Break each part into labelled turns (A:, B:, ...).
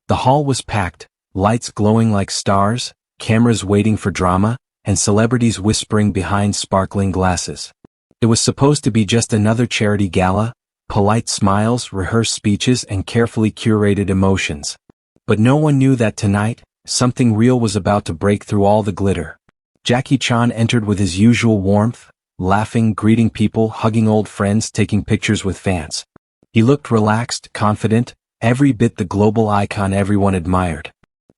A: The hall was packed, lights glowing like stars, cameras waiting for drama, and celebrities whispering behind sparkling glasses. It was supposed to be just another charity gala, polite smiles, rehearsed speeches, and carefully curated emotions. But no one knew that tonight, something real was about to break through all the glitter. Jackie Chan entered with his usual warmth, laughing, greeting people, hugging old friends, taking pictures with fans. He looked relaxed, confident, every bit the global icon everyone admired.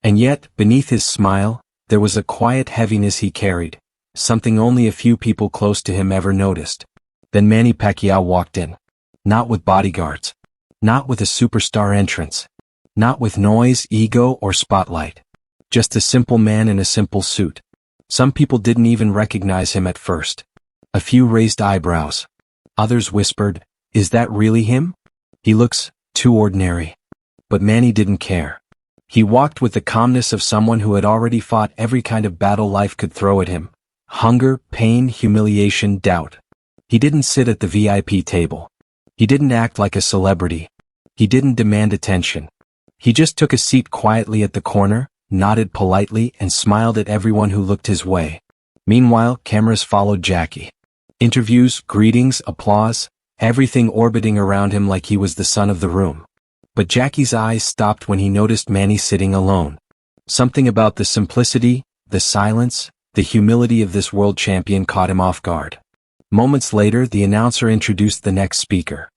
A: And yet, beneath his smile, there was a quiet heaviness he carried, something only a few people close to him ever noticed. Then Manny Pacquiao walked in. Not with bodyguards. Not with a superstar entrance. Not with noise, ego, or spotlight. Just a simple man in a simple suit. Some people didn't even recognize him at first. A few raised eyebrows. Others whispered, "Is that really him? He looks too ordinary." But Manny didn't care. He walked with the calmness of someone who had already fought every kind of battle life could throw at him. Hunger, pain, humiliation, doubt. He didn't sit at the VIP table. He didn't act like a celebrity. He didn't demand attention. He just took a seat quietly at the corner, nodded politely, and smiled at everyone who looked his way. Meanwhile, cameras followed Jackie. Interviews, greetings, applause, everything orbiting around him like he was the sun of the room. But Jackie's eyes stopped when he noticed Manny sitting alone. Something about the simplicity, the silence, the humility of this world champion caught him off guard. Moments later, the announcer introduced the next speaker.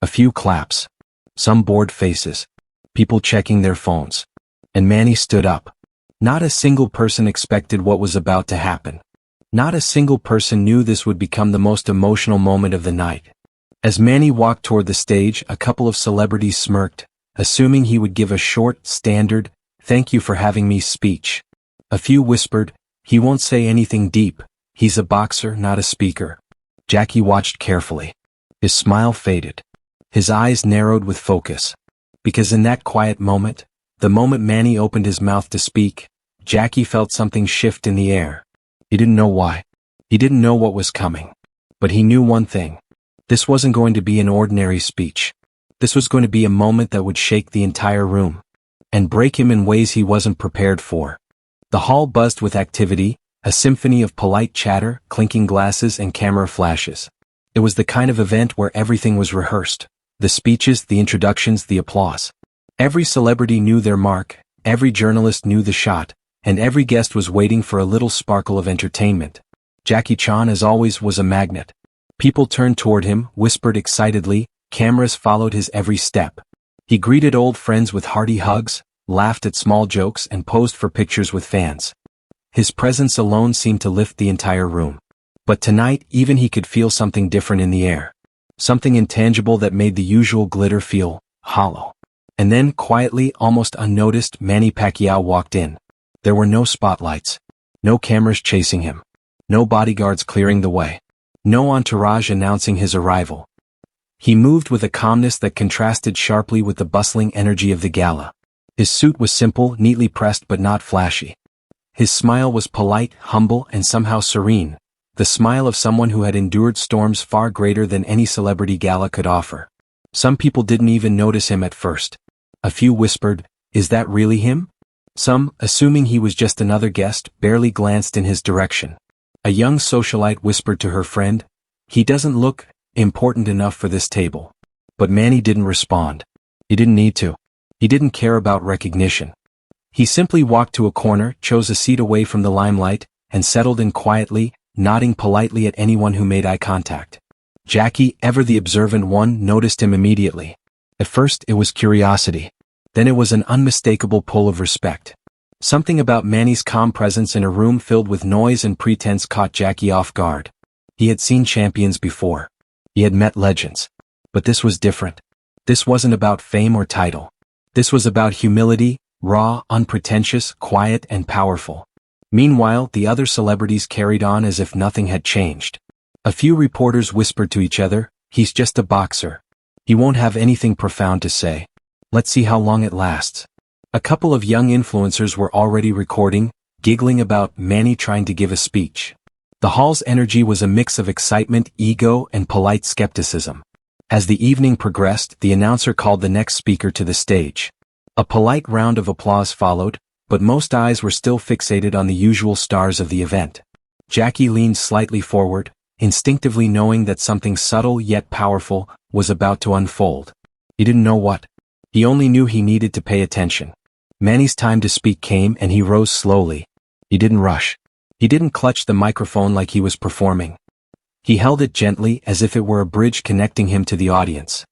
A: A few claps. Some bored faces. People checking their phones. And Manny stood up. Not a single person expected what was about to happen. Not a single person knew this would become the most emotional moment of the night. As Manny walked toward the stage, a couple of celebrities smirked, assuming he would give a short, standard, "Thank you for having me" speech. A few whispered, "He won't say anything deep. He's a boxer, not a speaker." Jackie watched carefully. His smile faded. His eyes narrowed with focus. Because in that quiet moment, the moment Manny opened his mouth to speak, Jackie felt something shift in the air. He didn't know why. He didn't know what was coming. But he knew one thing. This wasn't going to be an ordinary speech. This was going to be a moment that would shake the entire room. And break him in ways he wasn't prepared for. The hall buzzed with activity, a symphony of polite chatter, clinking glasses, and camera flashes. It was the kind of event where everything was rehearsed. The speeches, the introductions, the applause. Every celebrity knew their mark, every journalist knew the shot, and every guest was waiting for a little sparkle of entertainment. Jackie Chan, as always, was a magnet. People turned toward him, whispered excitedly, cameras followed his every step. He greeted old friends with hearty hugs, laughed at small jokes, and posed for pictures with fans. His presence alone seemed to lift the entire room. But tonight, even he could feel something different in the air. Something intangible that made the usual glitter feel hollow. And then, quietly, almost unnoticed, Manny Pacquiao walked in. There were no spotlights. No cameras chasing him. No bodyguards clearing the way. No entourage announcing his arrival. He moved with a calmness that contrasted sharply with the bustling energy of the gala. His suit was simple, neatly pressed but not flashy. His smile was polite, humble, and somehow serene. The smile of someone who had endured storms far greater than any celebrity gala could offer. Some people didn't even notice him at first. A few whispered, "Is that really him?" Some, assuming he was just another guest, barely glanced in his direction. A young socialite whispered to her friend, "He doesn't look important enough for this table." But Manny didn't respond. He didn't need to. He didn't care about recognition. He simply walked to a corner, chose a seat away from the limelight, and settled in quietly, nodding politely at anyone who made eye contact. Jackie, ever the observant one, noticed him immediately. At first, it was curiosity. Then it was an unmistakable pull of respect. Something about Manny's calm presence in a room filled with noise and pretense caught Jackie off guard. He had seen champions before. He had met legends. But this was different. This wasn't about fame or title. This was about humility, raw, unpretentious, quiet, and powerful. Meanwhile, the other celebrities carried on as if nothing had changed. A few reporters whispered to each other, "He's just a boxer. He won't have anything profound to say. Let's see how long it lasts." A couple of young influencers were already recording, giggling about Manny trying to give a speech. The hall's energy was a mix of excitement, ego, and polite skepticism. As the evening progressed, the announcer called the next speaker to the stage. A polite round of applause followed, but most eyes were still fixated on the usual stars of the event. Jackie leaned slightly forward, instinctively knowing that something subtle yet powerful was about to unfold. He didn't know what. He only knew he needed to pay attention. Manny's time to speak came and he rose slowly. He didn't rush. He didn't clutch the microphone like he was performing. He held it gently as if it were a bridge connecting him to the audience.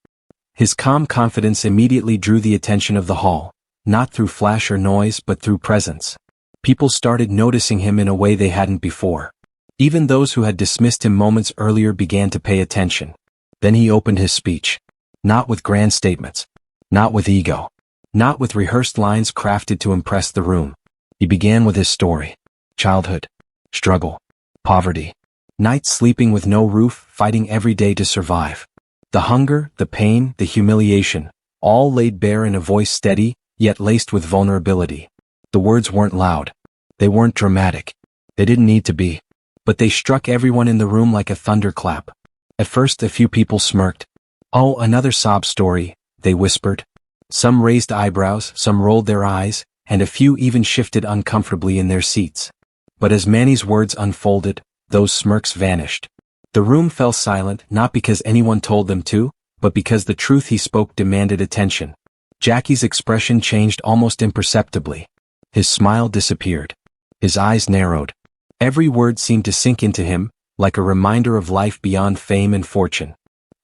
A: His calm confidence immediately drew the attention of the hall, not through flash or noise but through presence. People started noticing him in a way they hadn't before. Even those who had dismissed him moments earlier began to pay attention. Then he opened his speech. Not with grand statements. Not with ego. Not with rehearsed lines crafted to impress the room. He began with his story. Childhood. Struggle. Poverty. Nights sleeping with no roof, fighting every day to survive. The hunger, the pain, the humiliation, all laid bare in a voice steady, yet laced with vulnerability. The words weren't loud. They weren't dramatic. They didn't need to be. But they struck everyone in the room like a thunderclap. At first a few people smirked. Oh, another sob story, they whispered. Some raised eyebrows, some rolled their eyes, and a few even shifted uncomfortably in their seats. But as Manny's words unfolded, those smirks vanished. The room fell silent not because anyone told them to, but because the truth he spoke demanded attention. Jackie's expression changed almost imperceptibly. His smile disappeared. His eyes narrowed. Every word seemed to sink into him, like a reminder of life beyond fame and fortune.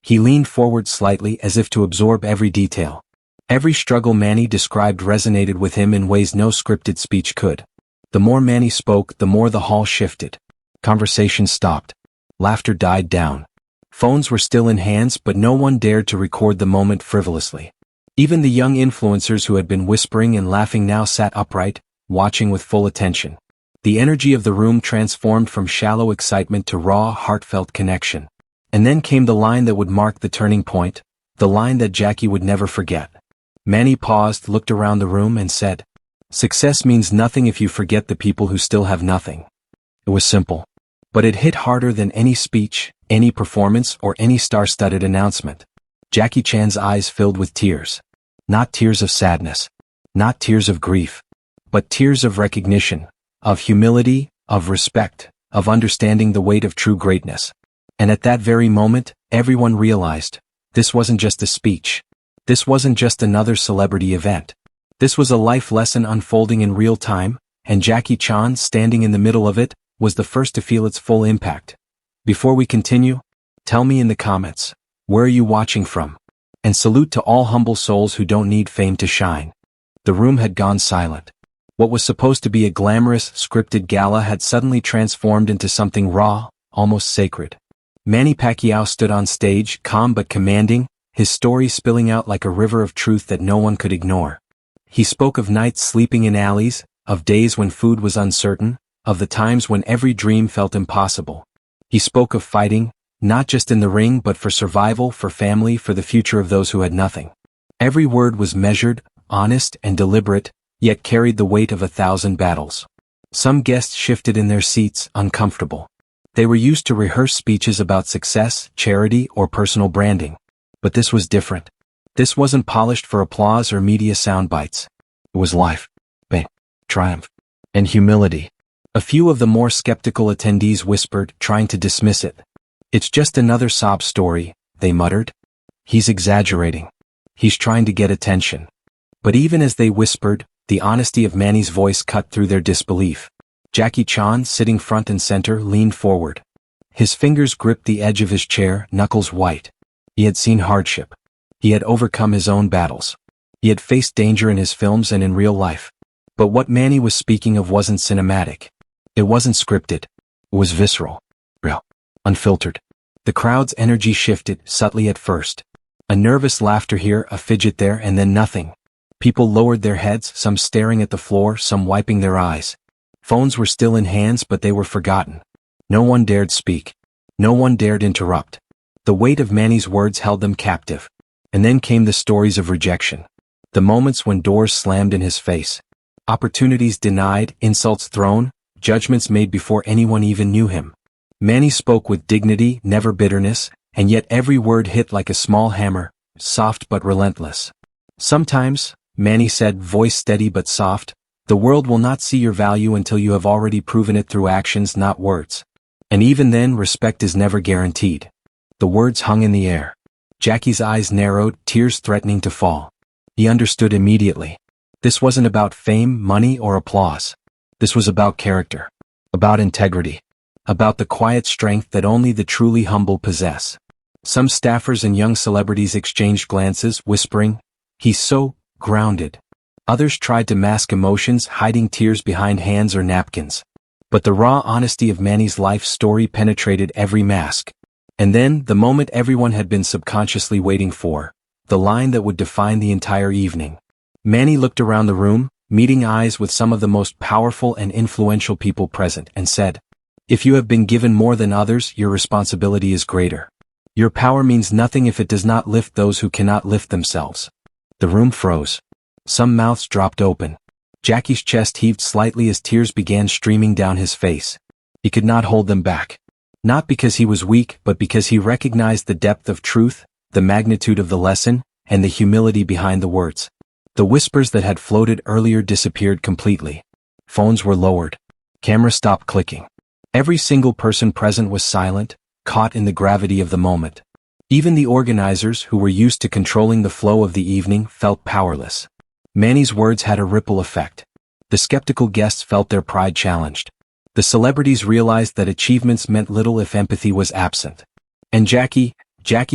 A: He leaned forward slightly as if to absorb every detail. Every struggle Manny described resonated with him in ways no scripted speech could. The more Manny spoke, the more the hall shifted. Conversation stopped. Laughter died down. Phones were still in hands, but no one dared to record the moment frivolously. Even the young influencers who had been whispering and laughing now sat upright, watching with full attention. The energy of the room transformed from shallow excitement to raw, heartfelt connection. And then came the line that would mark the turning point, the line that Jackie would never forget. Manny paused, looked around the room and said, "Success means nothing if you forget the people who still have nothing." It was simple. But it hit harder than any speech, any performance, or any star-studded announcement. Jackie Chan's eyes filled with tears. Not tears of sadness. Not tears of grief. But tears of recognition, of humility, of respect, of understanding the weight of true greatness. And at that very moment, everyone realized, this wasn't just a speech. This wasn't just another celebrity event. This was a life lesson unfolding in real time, and Jackie Chan, standing in the middle of it, was the first to feel its full impact. Before we continue, tell me in the comments, where are you watching from? And salute to all humble souls who don't need fame to shine. The room had gone silent. What was supposed to be a glamorous, scripted gala had suddenly transformed into something raw, almost sacred. Manny Pacquiao stood on stage, calm but commanding, his story spilling out like a river of truth that no one could ignore. He spoke of nights sleeping in alleys, of days when food was uncertain, of the times when every dream felt impossible. He spoke of fighting, not just in the ring but for survival, for family, for the future of those who had nothing. Every word was measured, honest, and deliberate, yet carried the weight of 1,000 battles. Some guests shifted in their seats, uncomfortable. They were used to rehearsed speeches about success, charity, or personal branding. But this was different. This wasn't polished for applause or media sound bites. It was life, pain, triumph, and humility. A few of the more skeptical attendees whispered, trying to dismiss it. It's just another sob story, they muttered. He's exaggerating. He's trying to get attention. But even as they whispered, the honesty of Manny's voice cut through their disbelief. Jackie Chan, sitting front and center, leaned forward. His fingers gripped the edge of his chair, knuckles white. He had seen hardship. He had overcome his own battles. He had faced danger in his films and in real life. But what Manny was speaking of wasn't cinematic. It wasn't scripted. It was visceral. Real. Unfiltered. The crowd's energy shifted, subtly at first. A nervous laughter here, a fidget there, and then nothing. People lowered their heads, some staring at the floor, some wiping their eyes. Phones were still in hands, but they were forgotten. No one dared speak. No one dared interrupt. The weight of Manny's words held them captive. And then came the stories of rejection. The moments when doors slammed in his face. Opportunities denied, insults thrown, judgments made before anyone even knew him. Manny spoke with dignity, never bitterness, and yet every word hit like a small hammer, soft but relentless. Sometimes, Manny said, voice steady but soft. The world will not see your value until you have already proven it through actions, not words. And even then, respect is never guaranteed. The words hung in the air. Jackie's eyes narrowed, tears threatening to fall. He understood immediately. This wasn't about fame, money, or applause. This was about character. About integrity. About the quiet strength that only the truly humble possess. Some staffers and young celebrities exchanged glances, whispering, "He's so grounded." Others tried to mask emotions, hiding tears behind hands or napkins. But the raw honesty of Manny's life story penetrated every mask. And then, the moment everyone had been subconsciously waiting for, the line that would define the entire evening. Manny looked around the room, meeting eyes with some of the most powerful and influential people present, and said, "If you have been given more than others, your responsibility is greater. Your power means nothing if it does not lift those who cannot lift themselves." The room froze. Some mouths dropped open. Jackie's chest heaved slightly as tears began streaming down his face. He could not hold them back. Not because he was weak, but because he recognized the depth of truth, the magnitude of the lesson, and the humility behind the words. The whispers that had floated earlier disappeared completely. Phones were lowered. Cameras stopped clicking. Every single person present was silent, caught in the gravity of the moment. Even the organizers, who were used to controlling the flow of the evening, felt powerless. Manny's words had a ripple effect. The skeptical guests felt their pride challenged. The celebrities realized that achievements meant little if empathy was absent. And Jackie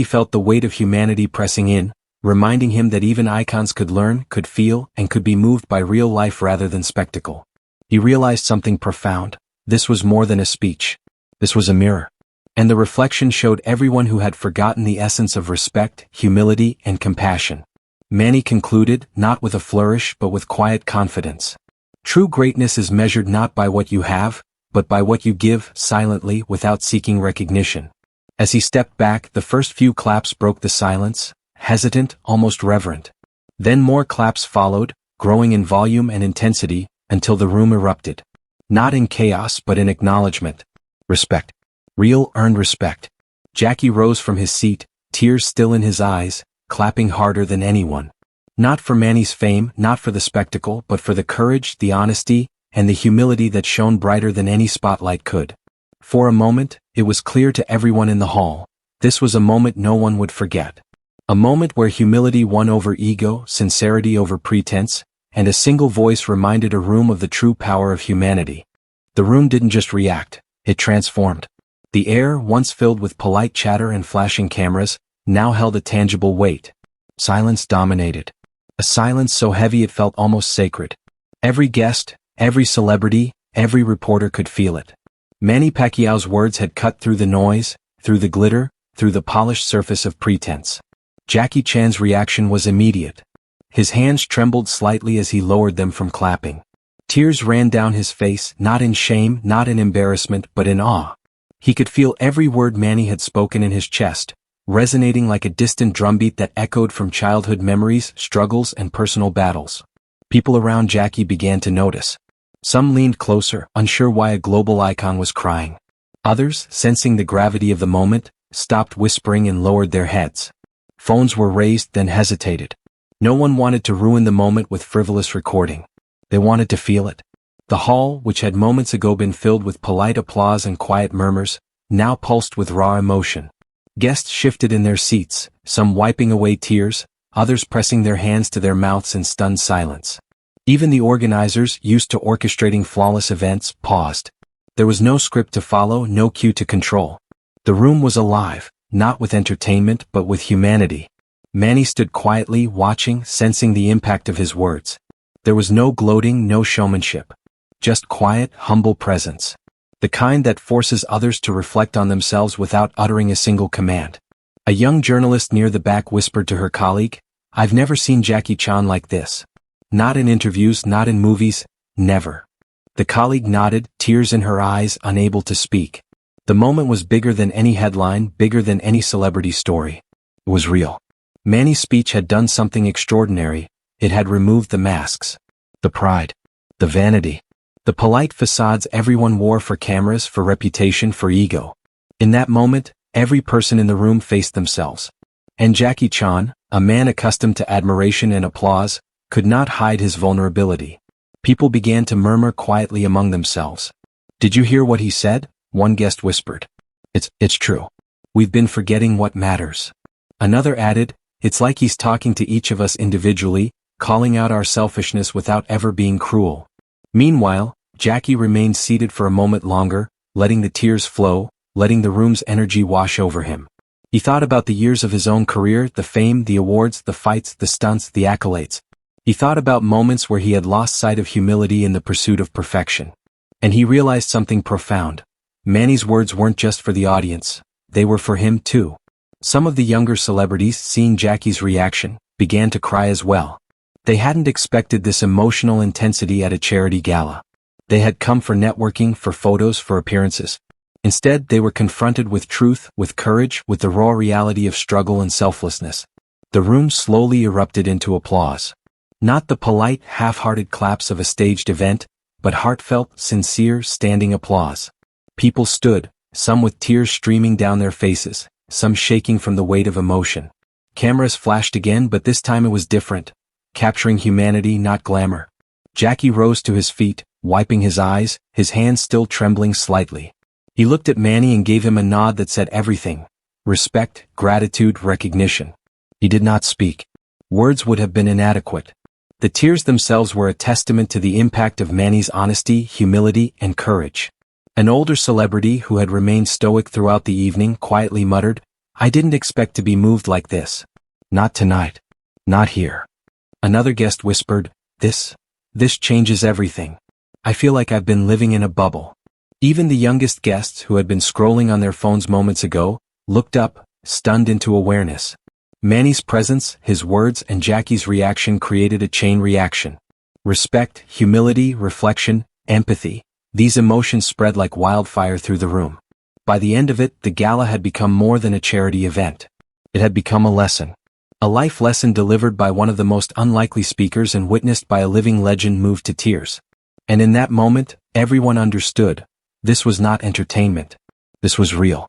A: felt the weight of humanity pressing in, reminding him that even icons could learn, could feel, and could be moved by real life rather than spectacle. He realized something profound. This was more than a speech. This was a mirror. And the reflection showed everyone who had forgotten the essence of respect, humility, and compassion. Manny concluded, not with a flourish but with quiet confidence. True greatness is measured not by what you have, but by what you give, silently, without seeking recognition. As he stepped back, the first few claps broke the silence, hesitant, almost reverent. Then more claps followed, growing in volume and intensity, until the room erupted. Not in chaos but in acknowledgement. Respect. Real, earned respect. Jackie rose from his seat, tears still in his eyes, clapping harder than anyone. Not for Manny's fame, not for the spectacle, but for the courage, the honesty, and the humility that shone brighter than any spotlight could. For a moment, it was clear to everyone in the hall. This was a moment no one would forget. A moment where humility won over ego, sincerity over pretense, and a single voice reminded a room of the true power of humanity. The room didn't just react, it transformed. The air, once filled with polite chatter and flashing cameras, now held a tangible weight. Silence dominated. A silence so heavy it felt almost sacred. Every guest, every celebrity, every reporter could feel it. Manny Pacquiao's words had cut through the noise, through the glitter, through the polished surface of pretense. Jackie Chan's reaction was immediate. His hands trembled slightly as he lowered them from clapping. Tears ran down his face, not in shame, not in embarrassment, but in awe. He could feel every word Manny had spoken in his chest, resonating like a distant drumbeat that echoed from childhood memories, struggles, and personal battles. People around Jackie began to notice. Some leaned closer, unsure why a global icon was crying. Others, sensing the gravity of the moment, stopped whispering and lowered their heads. Phones were raised, then hesitated. No one wanted to ruin the moment with frivolous recording. They wanted to feel it. The hall, which had moments ago been filled with polite applause and quiet murmurs, now pulsed with raw emotion. Guests shifted in their seats, some wiping away tears, others pressing their hands to their mouths in stunned silence. Even the organizers, used to orchestrating flawless events, paused. There was no script to follow, no cue to control. The room was alive, not with entertainment but with humanity. Manny stood quietly, watching, sensing the impact of his words. There was no gloating, no showmanship. Just quiet, humble presence. The kind that forces others to reflect on themselves without uttering a single command. A young journalist near the back whispered to her colleague, "I've never seen Jackie Chan like this. Not in interviews, not in movies, never." The colleague nodded, tears in her eyes, unable to speak. The moment was bigger than any headline, bigger than any celebrity story. It was real. Manny's speech had done something extraordinary. It had removed the masks. The pride. The vanity. The polite facades everyone wore for cameras, for reputation, for ego. In that moment, every person in the room faced themselves. And Jackie Chan, a man accustomed to admiration and applause, could not hide his vulnerability. People began to murmur quietly among themselves. "Did you hear what he said?" one guest whispered. It's true. We've been forgetting what matters." Another added, "It's like he's talking to each of us individually, calling out our selfishness without ever being cruel." Meanwhile, Jackie remained seated for a moment longer, letting the tears flow, letting the room's energy wash over him. He thought about the years of his own career, the fame, the awards, the fights, the stunts, the accolades. He thought about moments where he had lost sight of humility in the pursuit of perfection. And he realized something profound. Manny's words weren't just for the audience, they were for him too. Some of the younger celebrities, seeing Jackie's reaction, began to cry as well. They hadn't expected this emotional intensity at a charity gala. They had come for networking, for photos, for appearances. Instead, they were confronted with truth, with courage, with the raw reality of struggle and selflessness. The room slowly erupted into applause. Not the polite, half-hearted claps of a staged event, but heartfelt, sincere, standing applause. People stood, some with tears streaming down their faces, some shaking from the weight of emotion. Cameras flashed again, but this time it was different, capturing humanity, not glamour. Jackie rose to his feet, wiping his eyes, his hands still trembling slightly. He looked at Manny and gave him a nod that said everything: respect, gratitude, recognition. He did not speak. Words would have been inadequate. The tears themselves were a testament to the impact of Manny's honesty, humility, and courage. An older celebrity who had remained stoic throughout the evening quietly muttered, "I didn't expect to be moved like this. Not tonight. Not here." Another guest whispered, This changes everything. I feel like I've been living in a bubble." Even the youngest guests, who had been scrolling on their phones moments ago, looked up, stunned into awareness. Manny's presence, his words, and Jackie's reaction created a chain reaction. Respect, humility, reflection, empathy. These emotions spread like wildfire through the room. By the end of it, the gala had become more than a charity event. It had become a lesson. A life lesson delivered by one of the most unlikely speakers and witnessed by a living legend moved to tears. And in that moment, everyone understood. This was not entertainment. This was real.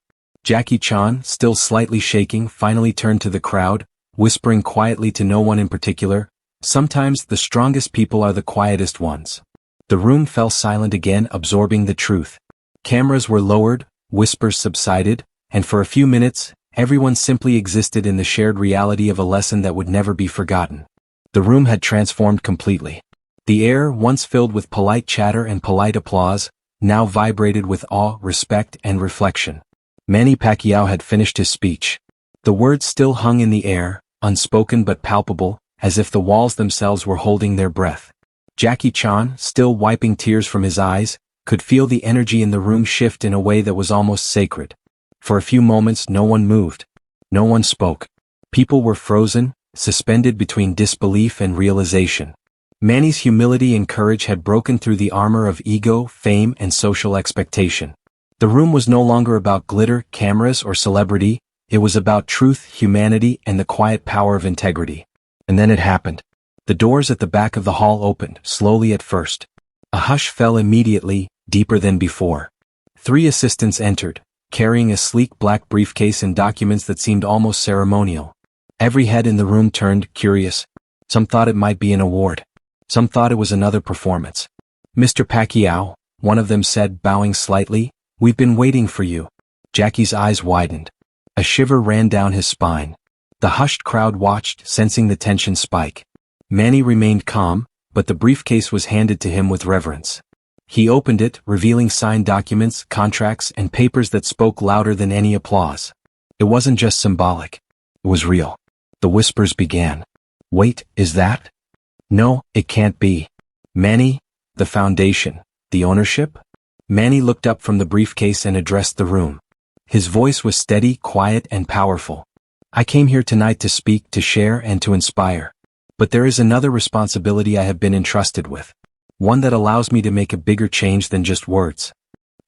A: Jackie Chan, still slightly shaking, finally turned to the crowd, whispering quietly to no one in particular, "Sometimes the strongest people are the quietest ones." The room fell silent again, absorbing the truth. Cameras were lowered, whispers subsided, and for a few minutes, everyone simply existed in the shared reality of a lesson that would never be forgotten. The room had transformed completely. The air, once filled with polite chatter and polite applause, now vibrated with awe, respect, and reflection. Manny Pacquiao had finished his speech. The words still hung in the air, unspoken but palpable, as if the walls themselves were holding their breath. Jackie Chan, still wiping tears from his eyes, could feel the energy in the room shift in a way that was almost sacred. For a few moments no one moved. No one spoke. People were frozen, suspended between disbelief and realization. Manny's humility and courage had broken through the armor of ego, fame, and social expectation. The room was no longer about glitter, cameras, or celebrity. It was about truth, humanity, and the quiet power of integrity. And then it happened. The doors at the back of the hall opened, slowly at first. A hush fell immediately, deeper than before. 3 assistants entered, carrying a sleek black briefcase and documents that seemed almost ceremonial. Every head in the room turned, curious. Some thought it might be an award. Some thought it was another performance. "Mr. Pacquiao," one of them said, bowing slightly, "we've been waiting for you." Jackie's eyes widened. A shiver ran down his spine. The hushed crowd watched, sensing the tension spike. Manny remained calm, but the briefcase was handed to him with reverence. He opened it, revealing signed documents, contracts, and papers that spoke louder than any applause. It wasn't just symbolic. It was real. The whispers began. "Wait, is that? No, it can't be. Manny, the foundation, the ownership?" Manny looked up from the briefcase and addressed the room. His voice was steady, quiet, and powerful. "I came here tonight to speak, to share, and to inspire. But there is another responsibility I have been entrusted with. One that allows me to make a bigger change than just words."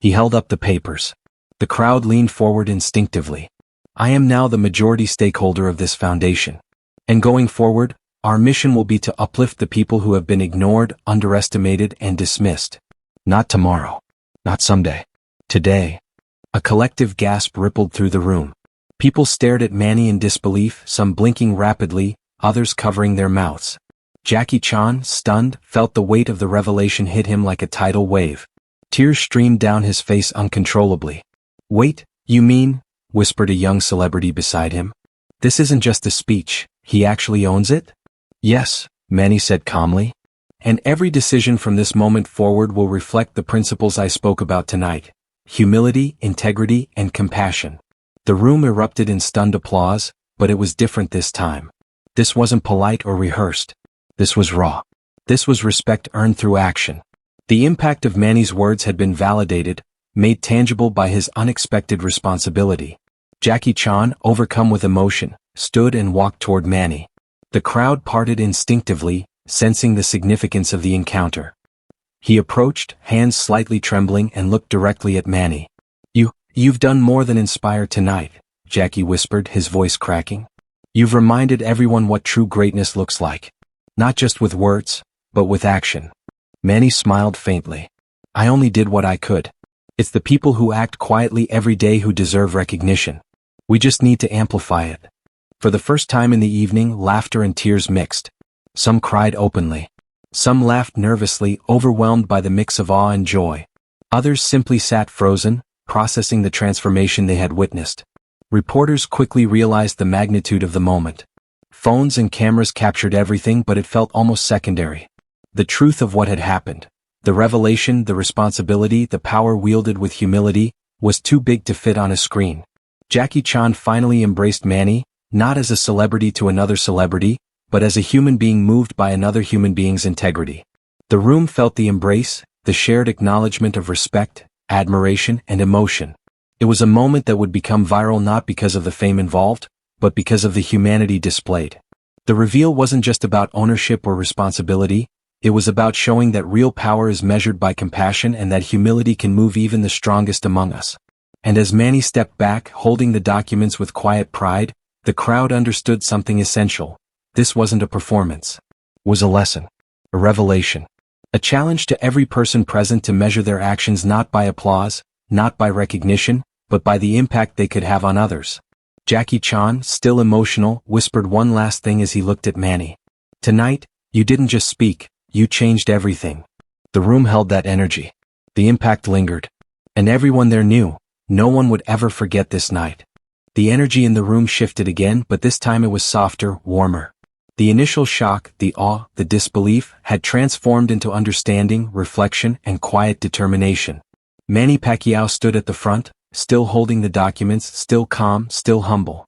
A: He held up the papers. The crowd leaned forward instinctively. "I am now the majority stakeholder of this foundation. And going forward, our mission will be to uplift the people who have been ignored, underestimated, and dismissed. Not tomorrow. Not someday. Today." A collective gasp rippled through the room. People stared at Manny in disbelief, some blinking rapidly, others covering their mouths. Jackie Chan, stunned, felt the weight of the revelation hit him like a tidal wave. Tears streamed down his face uncontrollably. "Wait, you mean?" whispered a young celebrity beside him. "This isn't just a speech, he actually owns it?" "Yes," Manny said calmly. "And every decision from this moment forward will reflect the principles I spoke about tonight. Humility, integrity, and compassion." The room erupted in stunned applause, but it was different this time. This wasn't polite or rehearsed. This was raw. This was respect earned through action. The impact of Manny's words had been validated, made tangible by his unexpected responsibility. Jackie Chan, overcome with emotion, stood and walked toward Manny. The crowd parted instinctively, sensing the significance of the encounter. He approached, hands slightly trembling, and looked directly at Manny. You've done more than inspire tonight," Jackie whispered, his voice cracking. "You've reminded everyone what true greatness looks like. Not just with words, but with action." Manny smiled faintly. "I only did what I could. It's the people who act quietly every day who deserve recognition. We just need to amplify it." For the first time in the evening, laughter and tears mixed. Some cried openly. Some laughed nervously, overwhelmed by the mix of awe and joy. Others simply sat frozen, processing the transformation they had witnessed. Reporters quickly realized the magnitude of the moment. Phones and cameras captured everything, but it felt almost secondary. The truth of what had happened, the revelation, the responsibility, the power wielded with humility, was too big to fit on a screen. Jackie Chan finally embraced Manny, not as a celebrity to another celebrity, but as a human being moved by another human being's integrity. The room felt the embrace, the shared acknowledgement of respect, admiration, and emotion. It was a moment that would become viral not because of the fame involved, but because of the humanity displayed. The reveal wasn't just about ownership or responsibility, it was about showing that real power is measured by compassion and that humility can move even the strongest among us. And as Manny stepped back, holding the documents with quiet pride, the crowd understood something essential. This wasn't a performance. It was a lesson. A revelation. A challenge to every person present to measure their actions not by applause, not by recognition, but by the impact they could have on others. Jackie Chan, still emotional, whispered one last thing as he looked at Manny. "Tonight, you didn't just speak, you changed everything." The room held that energy. The impact lingered. And everyone there knew, no one would ever forget this night. The energy in the room shifted again, but this time it was softer, warmer. The initial shock, the awe, the disbelief, had transformed into understanding, reflection, and quiet determination. Manny Pacquiao stood at the front, still holding the documents, still calm, still humble.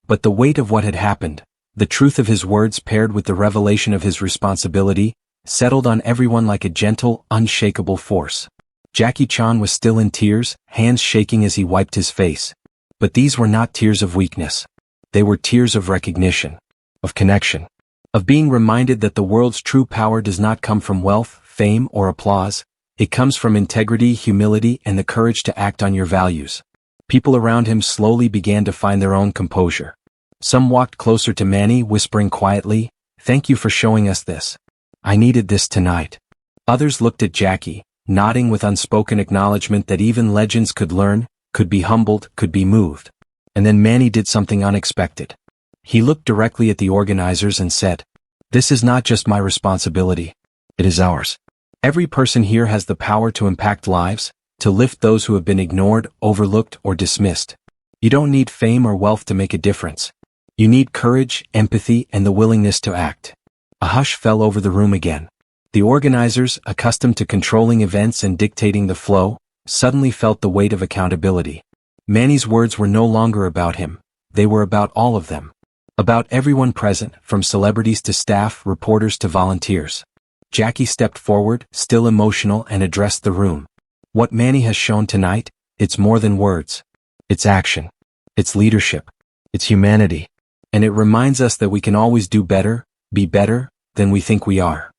A: But the weight of what had happened, the truth of his words paired with the revelation of his responsibility, settled on everyone like a gentle, unshakable force. Jackie Chan was still in tears, hands shaking as he wiped his face. But these were not tears of weakness. They were tears of recognition, of connection, of being reminded that the world's true power does not come from wealth, fame, or applause. It comes from integrity, humility, and the courage to act on your values. People around him slowly began to find their own composure. Some walked closer to Manny, whispering quietly, "Thank you for showing us this. I needed this tonight." Others looked at Jackie, nodding with unspoken acknowledgement that even legends could learn, could be humbled, could be moved. And then Manny did something unexpected. He looked directly at the organizers and said, "This is not just my responsibility. It is ours. Every person here has the power to impact lives, to lift those who have been ignored, overlooked, or dismissed. You don't need fame or wealth to make a difference. You need courage, empathy, and the willingness to act." A hush fell over the room again. The organizers, accustomed to controlling events and dictating the flow, suddenly felt the weight of accountability. Manny's words were no longer about him. They were about all of them. About everyone present, from celebrities to staff, reporters to volunteers. Jackie stepped forward, still emotional, and addressed the room. "What Manny has shown tonight, it's more than words. It's action. It's leadership. It's humanity. And it reminds us that we can always do better, be better, than we think we are."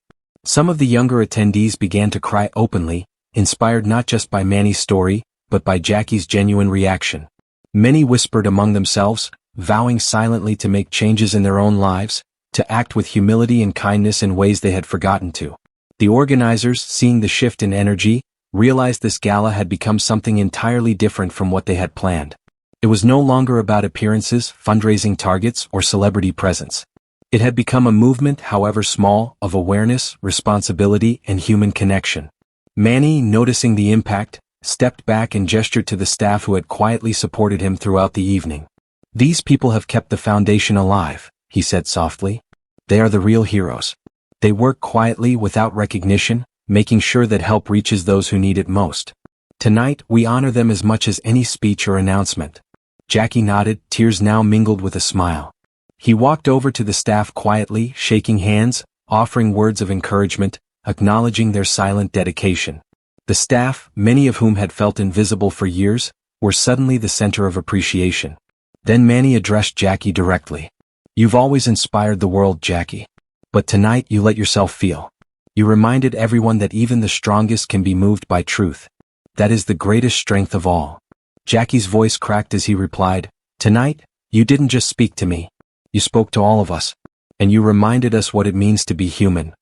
A: Some of the younger attendees began to cry openly, inspired not just by Manny's story, but by Jackie's genuine reaction. Many whispered among themselves, vowing silently to make changes in their own lives, to act with humility and kindness in ways they had forgotten to. The organizers, seeing the shift in energy, realized this gala had become something entirely different from what they had planned. It was no longer about appearances, fundraising targets, or celebrity presence. It had become a movement, however small, of awareness, responsibility, and human connection. Manny, noticing the impact, stepped back and gestured to the staff who had quietly supported him throughout the evening. "These people have kept the foundation alive," he said softly. "They are the real heroes. They work quietly without recognition, making sure that help reaches those who need it most. Tonight, we honor them as much as any speech or announcement." Jackie nodded, tears now mingled with a smile. He walked over to the staff quietly, shaking hands, offering words of encouragement, acknowledging their silent dedication. The staff, many of whom had felt invisible for years, were suddenly the center of appreciation. Then Manny addressed Jackie directly. "You've always inspired the world, Jackie. But tonight you let yourself feel. You reminded everyone that even the strongest can be moved by truth. That is the greatest strength of all." Jackie's voice cracked as he replied, "Tonight, you didn't just speak to me. You spoke to all of us. And you reminded us what it means to be human."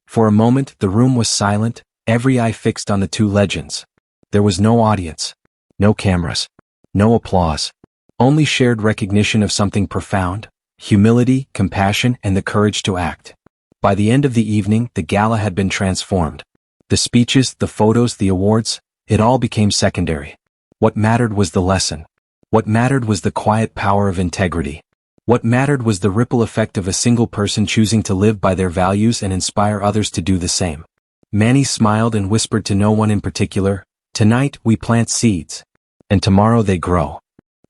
A: For a moment, the room was silent, every eye fixed on the two legends. There was no audience, no cameras, no applause, only shared recognition of something profound: humility, compassion, and the courage to act. By the end of the evening, the gala had been transformed. The speeches, the photos, the awards, it all became secondary. What mattered was the lesson. What mattered was the quiet power of integrity. What mattered was the ripple effect of a single person choosing to live by their values and inspire others to do the same. Manny smiled and whispered to no one in particular, "Tonight we plant seeds. And tomorrow they grow."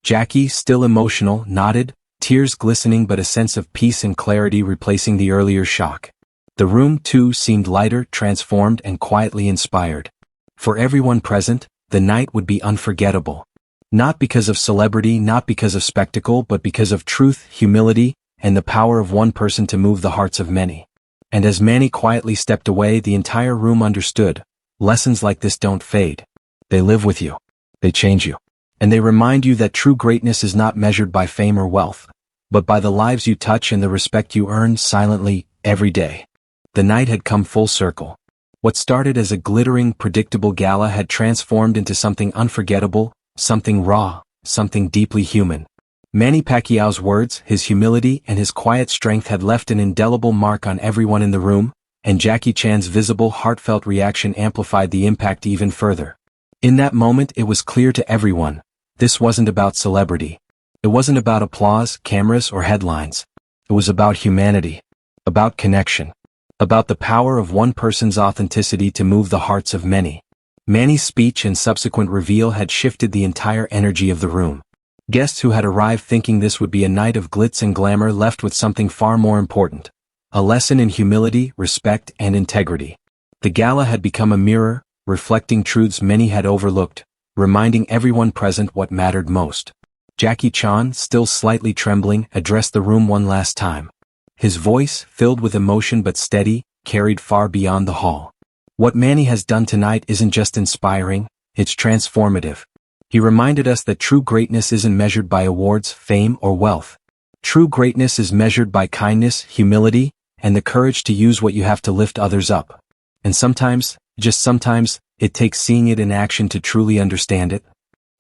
A: Jackie, still emotional, nodded, tears glistening but a sense of peace and clarity replacing the earlier shock. The room, too, seemed lighter, transformed, and quietly inspired. For everyone present, the night would be unforgettable. Not because of celebrity, not because of spectacle, but because of truth, humility, and the power of one person to move the hearts of many. And as Manny quietly stepped away, the entire room understood. Lessons like this don't fade. They live with you. They change you. And they remind you that true greatness is not measured by fame or wealth, but by the lives you touch and the respect you earn silently, every day. The night had come full circle. What started as a glittering, predictable gala had transformed into something unforgettable, something raw, something deeply human. Manny Pacquiao's words, his humility, and his quiet strength had left an indelible mark on everyone in the room, and Jackie Chan's visible, heartfelt reaction amplified the impact even further. In that moment, it was clear to everyone, this wasn't about celebrity. It wasn't about applause, cameras, or headlines. It was about humanity, about connection, about the power of one person's authenticity to move the hearts of many. Manny's speech and subsequent reveal had shifted the entire energy of the room. Guests who had arrived thinking this would be a night of glitz and glamour left with something far more important: a lesson in humility, respect, and integrity. The gala had become a mirror, reflecting truths many had overlooked, reminding everyone present what mattered most. Jackie Chan, still slightly trembling, addressed the room one last time. His voice, filled with emotion but steady, carried far beyond the hall. "What Manny has done tonight isn't just inspiring, it's transformative. He reminded us that true greatness isn't measured by awards, fame, or wealth. True greatness is measured by kindness, humility, and the courage to use what you have to lift others up. And sometimes, just sometimes, it takes seeing it in action to truly understand it."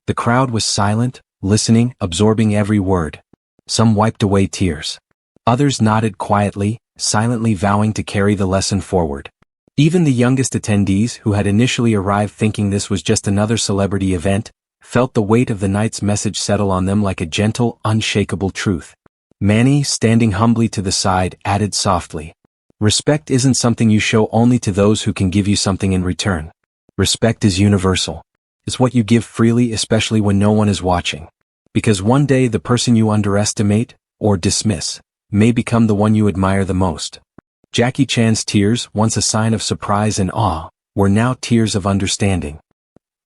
A: The crowd was silent, listening, absorbing every word. Some wiped away tears. Others nodded quietly, silently vowing to carry the lesson forward. Even the youngest attendees, who had initially arrived thinking this was just another celebrity event, felt the weight of the night's message settle on them like a gentle, unshakable truth. Manny, standing humbly to the side, added softly, "Respect isn't something you show only to those who can give you something in return. Respect is universal. It's what you give freely, especially when no one is watching. Because one day the person you underestimate, or dismiss, may become the one you admire the most." Jackie Chan's tears, once a sign of surprise and awe, were now tears of understanding.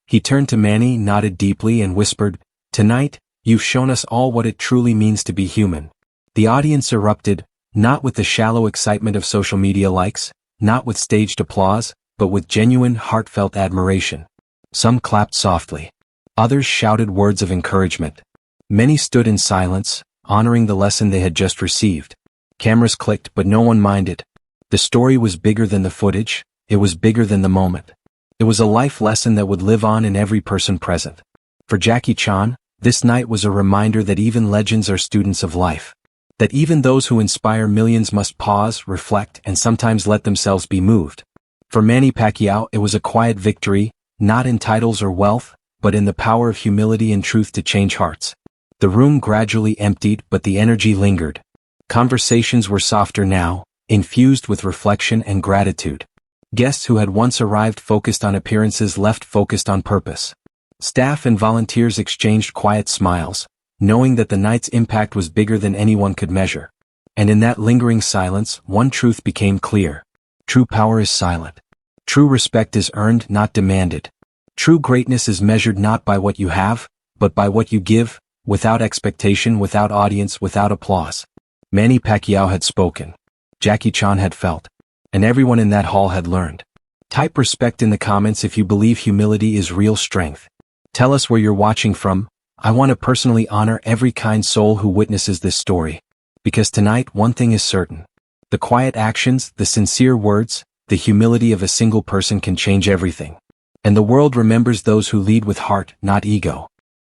A: He turned to Manny, nodded deeply, and whispered, "Tonight, you've shown us all what it truly means to be human." The audience erupted, not with the shallow excitement of social media likes, not with staged applause, but with genuine, heartfelt admiration. Some clapped softly. Others shouted words of encouragement. Many stood in silence, honoring the lesson they had just received. Cameras clicked, but no one minded. The story was bigger than the footage, it was bigger than the moment. It was a life lesson that would live on in every person present. For Jackie Chan, this night was a reminder that even legends are students of life. That even those who inspire millions must pause, reflect, and sometimes let themselves be moved. For Manny Pacquiao, it was a quiet victory, not in titles or wealth, but in the power of humility and truth to change hearts. The room gradually emptied, but the energy lingered. Conversations were softer now, infused with reflection and gratitude. Guests who had once arrived focused on appearances left focused on purpose. Staff and volunteers exchanged quiet smiles, knowing that the night's impact was bigger than anyone could measure. And in that lingering silence, one truth became clear. True power is silent. True respect is earned, not demanded. True greatness is measured not by what you have, but by what you give, without expectation, without audience, without applause. Manny Pacquiao had spoken. Jackie Chan had felt. And everyone in that hall had learned. Type respect in the comments if you believe humility is real strength. Tell us where you're watching from. I want to personally honor every kind soul who witnesses this story. Because tonight, one thing is certain. The quiet actions, the sincere words, the humility of a single person can change everything. And the world remembers those who lead with heart, not ego.